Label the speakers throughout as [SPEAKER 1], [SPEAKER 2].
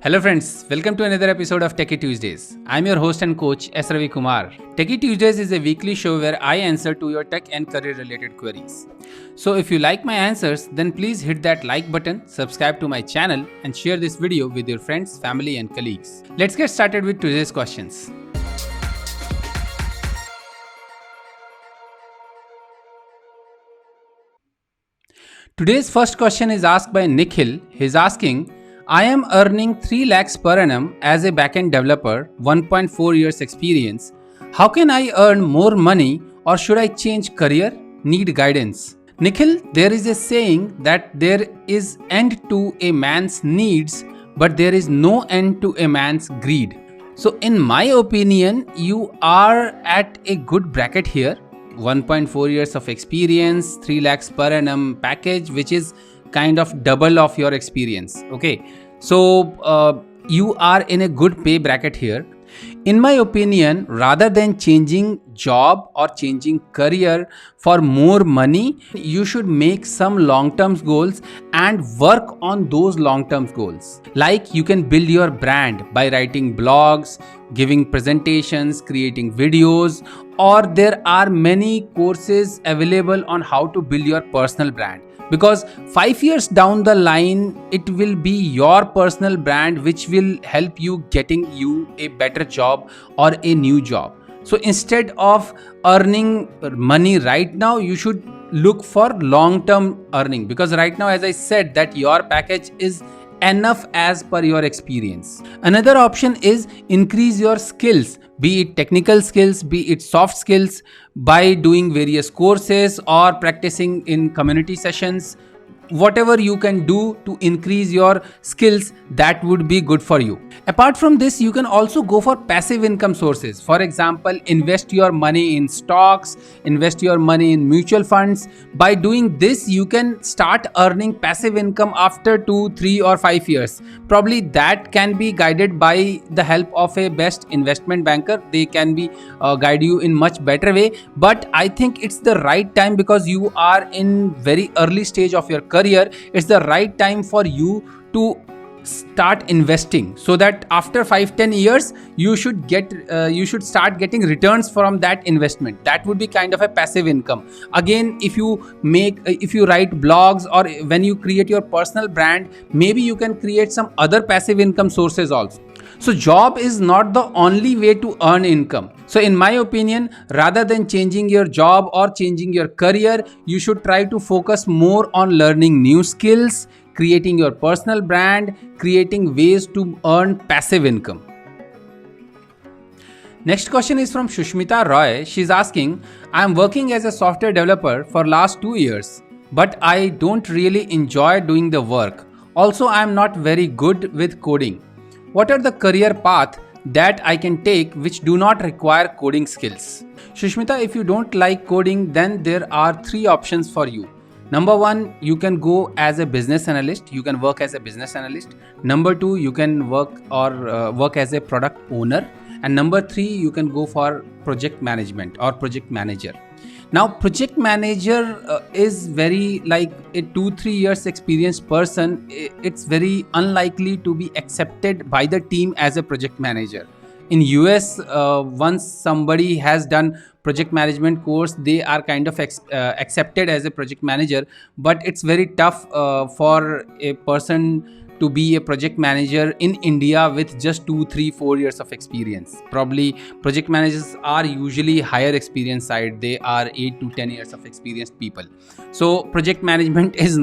[SPEAKER 1] Hello friends, welcome to another episode of Techie Tuesdays. I'm your host and coach S. Ravi Kumar. Techie Tuesdays is a weekly show where I answer to your tech and career related queries. So if you like my answers, then please hit that like button, subscribe to my channel and share this video with your friends, family and colleagues. Let's get started with today's questions. Today's first question is asked by Nikhil. He's asking, I am earning 3 lakhs per annum as a backend developer, 1.4 years experience. How can I earn more money or should I change career? Need guidance. Nikhil, there is a saying that there is end to a man's needs, but there is no end to a man's greed. So in my opinion, you are at a good bracket here. 1.4 years of experience, 3 lakhs per annum package, which is kind of double of your experience. Okay, so you are in a good pay bracket here. In my opinion, rather than changing job or changing career for more money, you should make some long-term goals and work on those long-term goals. Like you can build your brand by writing blogs, giving presentations, creating videos, or there are many courses available on how to build your personal brand. Because 5 years down the line, it will be your personal brand which will help you getting you a better job or a new job. So instead of earning money right now, you should look for long-term earning, because right now, as I said, that your package is enough as per your experience. Another option is increase your skills, be it technical skills, be it soft skills, by doing various courses or practicing in community sessions. Whatever you can do to increase your skills, that would be good for you. Apart from this, you can also go for passive income sources. For example, invest your money in stocks, invest your money in mutual funds. By doing this, you can start earning passive income after 2, 3 or 5 years. Probably that can be guided by the help of a best investment banker. They can be guide you in much better way. But I think it's the right time, because you are in very early stage of your career. It's the right time for you to start investing, so that after 5-10 years you should start getting returns from that investment. That would be kind of a passive income. Again, if you write blogs or when you create your personal brand, maybe you can create some other passive income sources also. So job is not the only way to earn income. So in my opinion, rather than changing your job or changing your career, you should try to focus more on learning new skills, creating your personal brand, creating ways to earn passive income. Next question is from Shushmita Roy. She's asking, I am working as a software developer for last 2 years, but I don't really enjoy doing the work. Also, I am not very good with coding. What are the career path that I can take which do not require coding skills? Shushmita, if you don't like coding, then there are 3 options for you. Number 1, you can go as a business analyst. You can work as a business analyst. Number 2, you can work as a product owner. And number 3, you can go for project management or project manager. Now, project manager is very like a 2-3 years experienced person. It's very unlikely to be accepted by the team as a project manager. In US, once somebody has done project management course, they are kind of accepted as a project manager. But it's very tough for a person to be a project manager in India with just 2, 3, 4 years of experience. Probably project managers are usually higher experience side. They are 8 to 10 years of experienced people. So project management is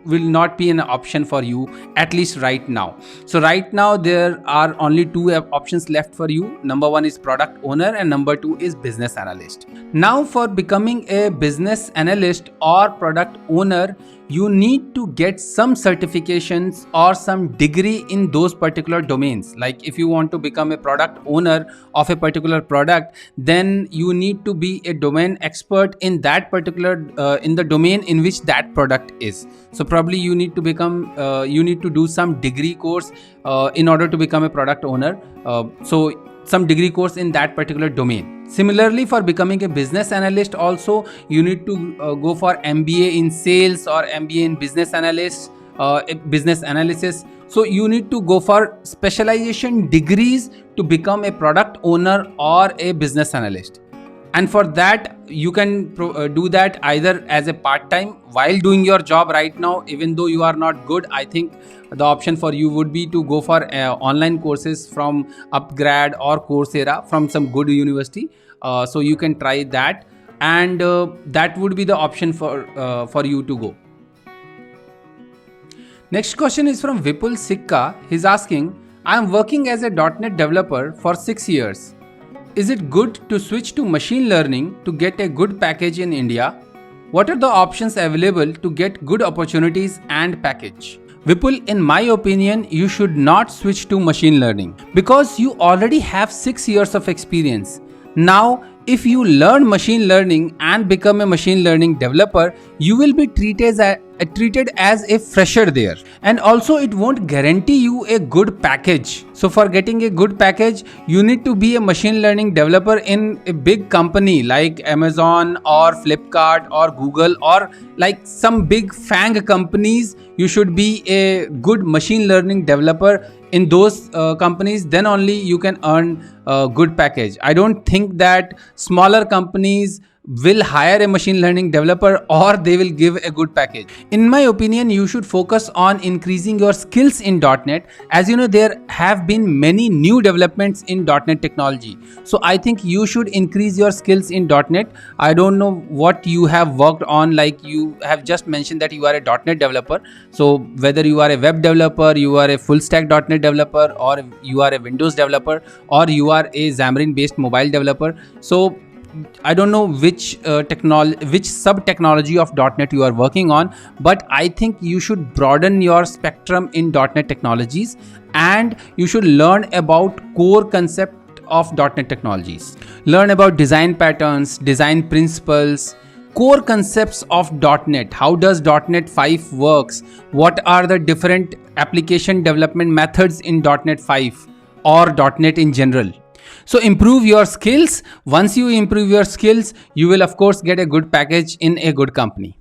[SPEAKER 1] will not be an option for you, at least right now. So right now there are only 2 options left for you. Number 1 is product owner and number 2 is business analyst. Now for becoming a business analyst or product owner, you need to get some certifications or some degree in those particular domains. Like if you want to become a product owner of a particular product, then you need to be a domain expert in that particular in the domain in which that product is. So probably you need to do some degree course in order to become a product owner. So some degree course in that particular domain. Similarly, for becoming a business analyst also, you need to go for MBA in sales or MBA in business analyst business analysis. So you need to go for specialization degrees to become a product owner or a business analyst. And for that you can do that either as a part time while doing your job right now. Even though you are not good, I think the option for you would be to go for online courses from Upgrad or Coursera from some good university. So you can try that, and that would be the option for you to go. Next question is from Vipul Sikka. He's asking, I am working as a .NET developer for 6 years. Is it good to switch to machine learning to get a good package in India? What are the options available to get good opportunities and package? Vipul, in my opinion, you should not switch to machine learning because you already have 6 years of experience. Now, if you learn machine learning and become a machine learning developer, you will be treated as a fresher there. And also it won't guarantee you a good package. So for getting a good package, you need to be a machine learning developer in a big company like Amazon or Flipkart or Google, or like some big FANG companies. You should be a good machine learning developer in those companies, then only you can earn a good package. I don't think that smaller companies will hire a machine learning developer or they will give a good package. In my opinion, you should focus on increasing your skills in .NET. As you know, there have been many new developments in .NET technology. So I think you should increase your skills in .NET. I don't know what you have worked on, like you have just mentioned that you are a .NET developer. So whether you are a web developer, you are a full stack .NET developer, or you are a Windows developer, or you are a Xamarin based mobile developer. So I don't know which sub technology of .NET you are working on, but I think you should broaden your spectrum in .NET technologies, and you should learn about core concept of .NET technologies. Learn about design patterns, design principles, core concepts of .NET. How does .NET 5 works? What are the different application development methods in .NET 5 or .NET in general? So improve your skills. Once you improve your skills, you will of course get a good package in a good company.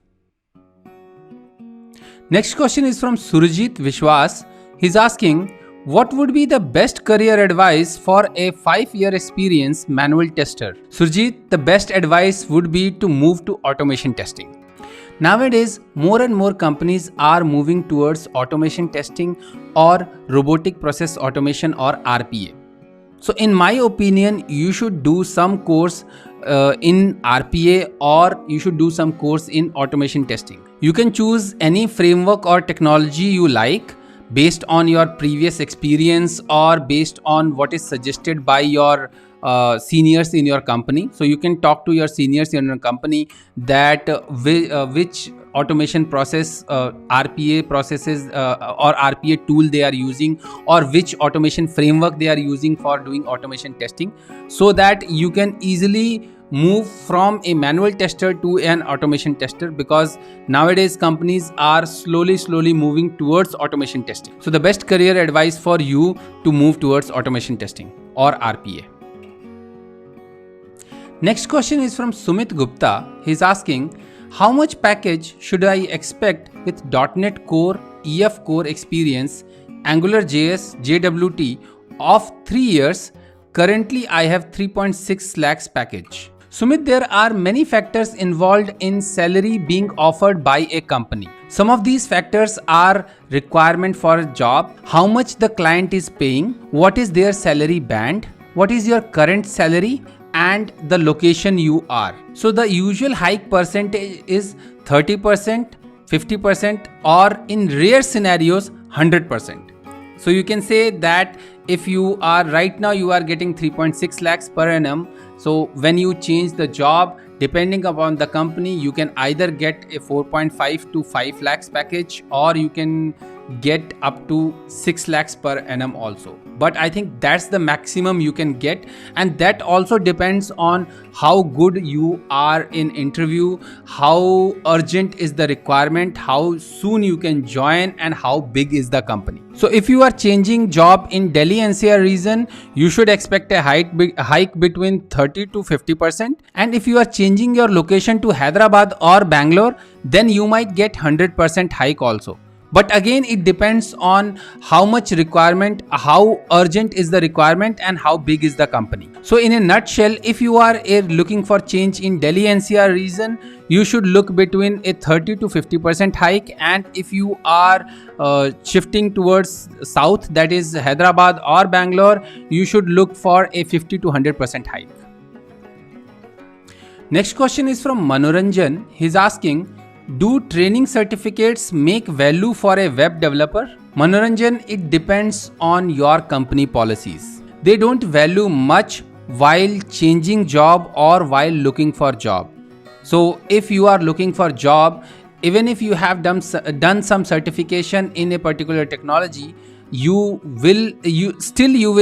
[SPEAKER 1] Next question is from Surjit Vishwas. He's asking, what would be the best career advice for a 5-year experience manual tester? Surjit, the best advice would be to move to automation testing. Nowadays, more and more companies are moving towards automation testing or robotic process automation or RPA. So in my opinion, you should do some course in RPA, or you should do some course in automation testing. You can choose any framework or technology you like based on your previous experience or based on what is suggested by your seniors in your company. So you can talk to your seniors in your company that which automation process, RPA processes or RPA tool they are using, or which automation framework they are using for doing automation testing, so that you can easily move from a manual tester to an automation tester, because nowadays companies are slowly moving towards automation testing. So the best career advice for you to move towards automation testing or RPA. Next question is from Sumit Gupta. He's asking, how much package should I expect with .NET Core, EF Core experience, AngularJS, JWT of 3 years? Currently, I have 3.6 lakhs package. Sumit, there are many factors involved in salary being offered by a company. Some of these factors are requirement for a job, how much the client is paying, what is their salary band, what is your current salary, and the location you are. So the usual hike percentage is 30%, 50%, or in rare scenarios 100%. So you can say that if you are right now you are getting 3.6 lakhs per annum, so when you change the job, depending upon the company, you can either get a 4.5 to 5 lakhs package, or you can get up to 6 lakhs per annum also. But I think that's the maximum you can get, and that also depends on how good you are in interview, how urgent is the requirement, how soon you can join, and how big is the company. So if you are changing job in Delhi NCR region, you should expect a hike between 30 to 50%, and if you are changing your location to Hyderabad or Bangalore, then you might get 100% hike also. But again, it depends on how much requirement, how urgent is the requirement, and how big is the company. So in a nutshell, if you are looking for change in Delhi NCR region, you should look between a 30 to 50% hike, and if you are shifting towards south, that is Hyderabad or Bangalore, you should look for a 50 to 100% hike. Next question is from Manoranjan. He's asking, do training certificates make value for a web developer? Manoranjan, it depends on your company policies. They don't value much while changing job or while looking for job. So if you are looking for job, even if you have done some certification in a particular technology, you will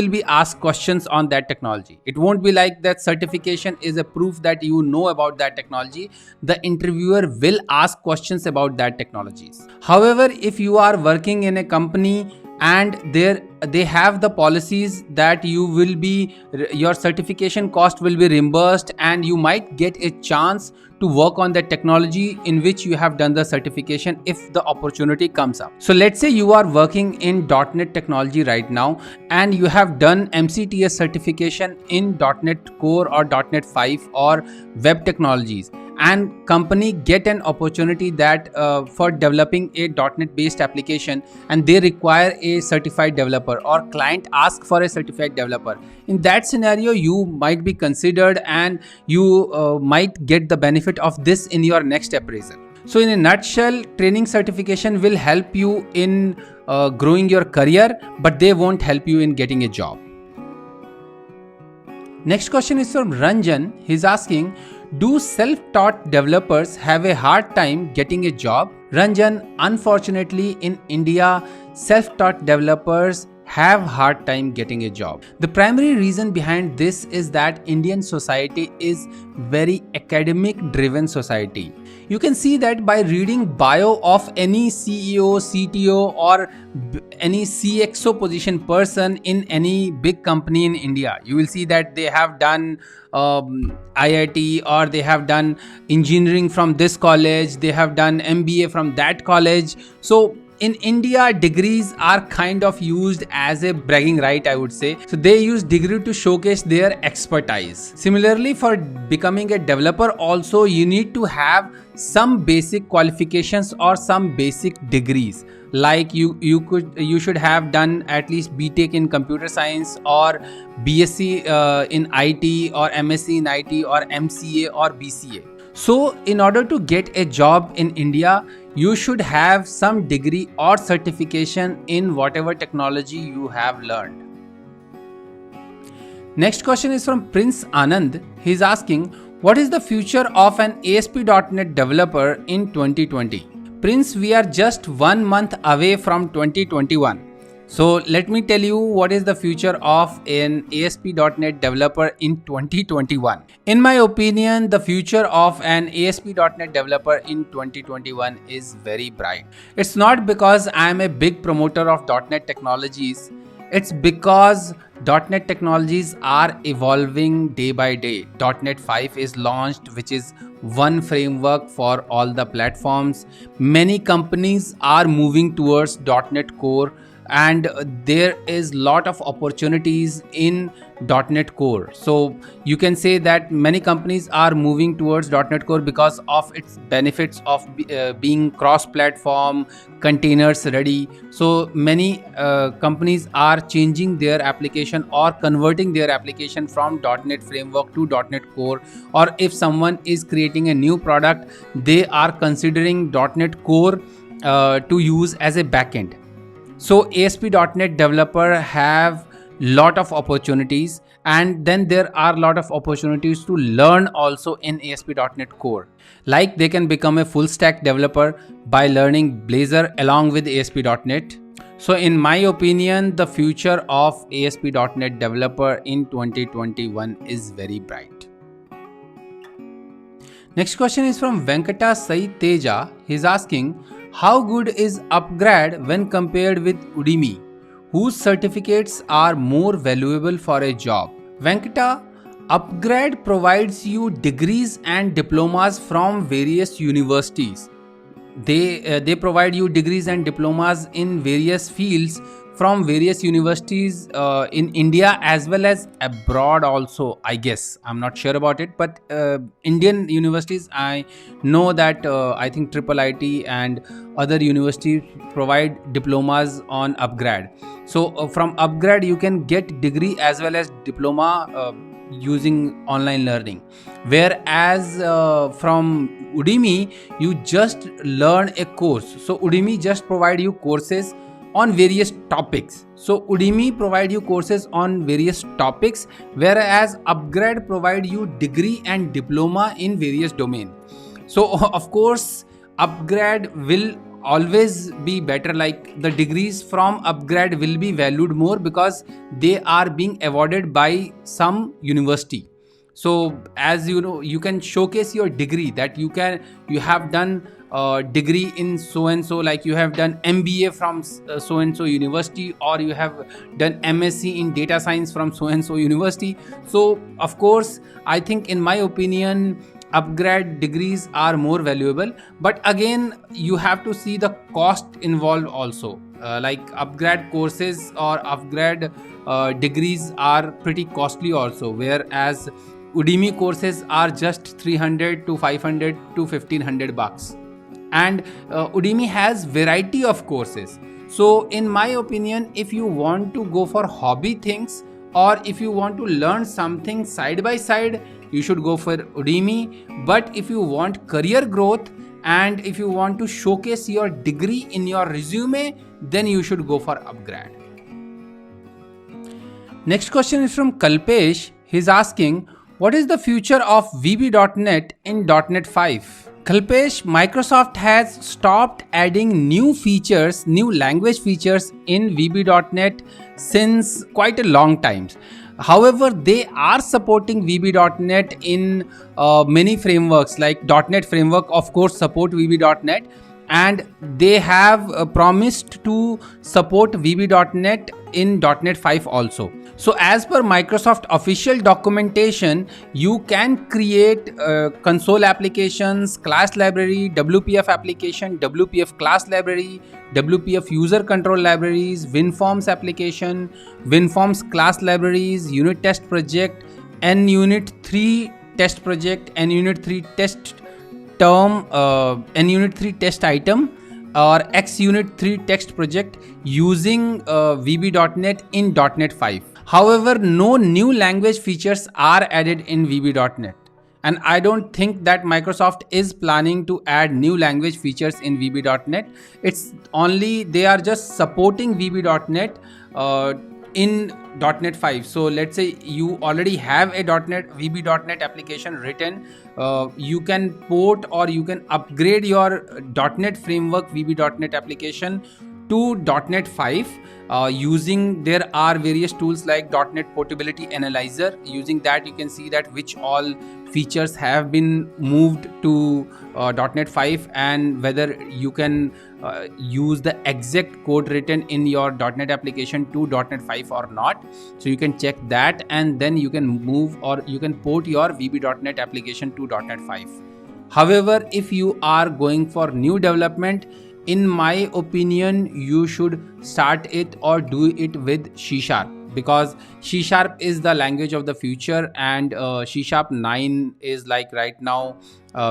[SPEAKER 1] be asked questions on that technology. It won't be like that certification is a proof that you know about that technology. The interviewer will ask questions about that technologies. However, if you are working in a company and they have the policies that your certification cost will be reimbursed, and you might get a chance to work on that technology in which you have done the certification if the opportunity comes up. So let's say you are working in .NET technology right now and you have done MCTS certification in .NET Core or .NET 5 or web technologies, and company get an opportunity that for developing a .NET based application, and they require a certified developer, or client ask for a certified developer. In that scenario, you might be considered, and you might get the benefit of this in your next appraisal. So in a nutshell, training certification will help you in growing your career, but they won't help you in getting a job. Next question is from Ranjan. He's asking, do self-taught developers have a hard time getting a job? Ranjan, unfortunately in India, self-taught developers have hard time getting a job. The primary reason behind this is that Indian society is very academic driven society. You can see that by reading bio of any CEO, CTO or any CXO position person in any big company in India. You will see that they have done IIT, or they have done engineering from this college, they have done MBA from that college. So in India, degrees are kind of used as a bragging right, I would say. So they use degree to showcase their expertise. Similarly, for becoming a developer also, you need to have some basic qualifications or some basic degrees. Like you should have done at least BTech in computer science, or BSc in IT, or MSc in IT, or MCA or BCA. So in order to get a job in India, you should have some degree or certification in whatever technology you have learned. Next question is from Prince Anand. He's asking, what is the future of an ASP.NET developer in 2020? Prince, we are just 1 month away from 2021. So let me tell you what is the future of an ASP.NET developer in 2021. In my opinion, the future of an ASP.NET developer in 2021 is very bright. It's not because I am a big promoter of .NET technologies. It's because .NET technologies are evolving day by day. .NET 5 is launched, which is one framework for all the platforms. Many companies are moving towards .NET Core, and there is lot of opportunities in .NET Core. So you can say that many companies are moving towards .NET Core because of its benefits of being cross-platform, containers ready. So many companies are changing their application or converting their application from .NET framework to .NET Core, or if someone is creating a new product, they are considering .NET Core to use as a backend. So ASP.NET developer have lot of opportunities, and then there are lot of opportunities to learn also in ASP.NET Core. Like they can become a full stack developer by learning Blazor along with ASP.NET. So in my opinion, the future of ASP.NET developer in 2021 is very bright. Next question is from Venkata Sai Teja. He's asking, how good is Upgrad when compared with Udemy? Whose certificates are more valuable for a job? Venkata, Upgrad provides you degrees and diplomas from various universities. they provide you degrees and diplomas in various fields from various universities in India as well as abroad also, I guess. I'm not sure about it, but Indian universities, I know that I think Triple IT and other universities provide diplomas on upgrad. So from upgrad you can get degree as well as diploma using online learning, whereas from Udemy you just learn a course. So Udemy just provide you courses on various topics. So Udemy provide you courses on various topics, whereas upgrad provide you degree and diploma in various domain. So of course upgrad will always be better, like the degrees from upgrad will be valued more because they are being awarded by some university. So as you know, you can showcase your degree that you have done degree in so and so, like you have done MBA from so and so university, or you have done MSc in data science from so and so university. So of course I think, in my opinion, upgrad degrees are more valuable, but again you have to see the cost involved also. Like upgrad courses or upgrad degrees are pretty costly also, whereas Udemy courses are just 300 to 500 to 1500 bucks. And Udemy has variety of courses. So in my opinion, if you want to go for hobby things, or if you want to learn something side by side, you should go for Udemy. But if you want career growth and if you want to showcase your degree in your resume, then you should go for upgrad. Next question is from Kalpesh. He's asking, what is the future of VB.NET in .NET 5? Kalpesh, Microsoft has stopped adding new features, new language features in VB.NET since quite a long time. However, they are supporting VB.NET in many frameworks, like .NET Framework, of course, support VB.NET, and they have promised to support VB.NET in .NET 5 also. So as per Microsoft official documentation, you can create console applications, class library, WPF application, WPF class library, WPF user control libraries, WinForms application, WinForms class libraries, unit test project, NUnit 3 test project, NUnit 3 test term, NUnit 3 test item, or XUnit 3 text project using VB.NET in .NET 5. However, no new language features are added in VB.NET. And I don't think that Microsoft is planning to add new language features in VB.NET. It's only they are just supporting VB.NET in .NET 5. So let's say you already have a VB.NET application written, you can port or you can upgrade your .NET Framework VB.NET application to .NET 5 using, there are various tools like .NET Portability Analyzer. Using that you can see that which all features have been moved to .NET 5 and whether you can use the exact code written in your .NET application to .NET 5 or not. So you can check that and then you can move or you can port your VB.NET application to .NET 5. However, if you are going for new development, in my opinion, you should start it or do it with C#, because C# is the language of the future, and C# 9 is like right now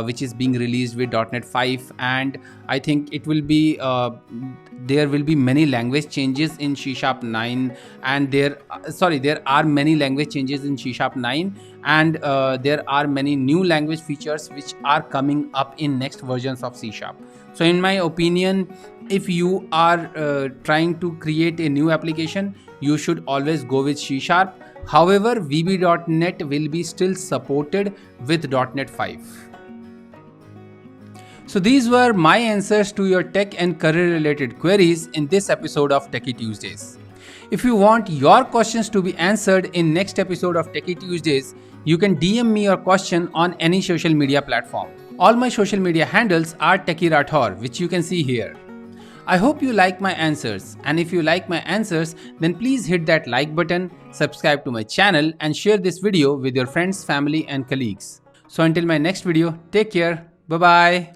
[SPEAKER 1] which is being released with .NET 5, and I think it will be there will be many language changes in C# 9, and there are many language changes in C# 9, and there are many new language features which are coming up in next versions of C#. So in my opinion, if you are trying to create a new application, you should always go with C#. However, VB.NET will be still supported with .NET 5. So these were my answers to your tech and career related queries in this episode of Techie Tuesdays. If you want your questions to be answered in next episode of Techie Tuesdays, you can DM me your question on any social media platform. All my social media handles are Techie Rathor, which you can see here. I hope you like my answers, and if you like my answers, then please hit that like button, subscribe to my channel and share this video with your friends, family and colleagues. So until my next video, take care. Bye bye.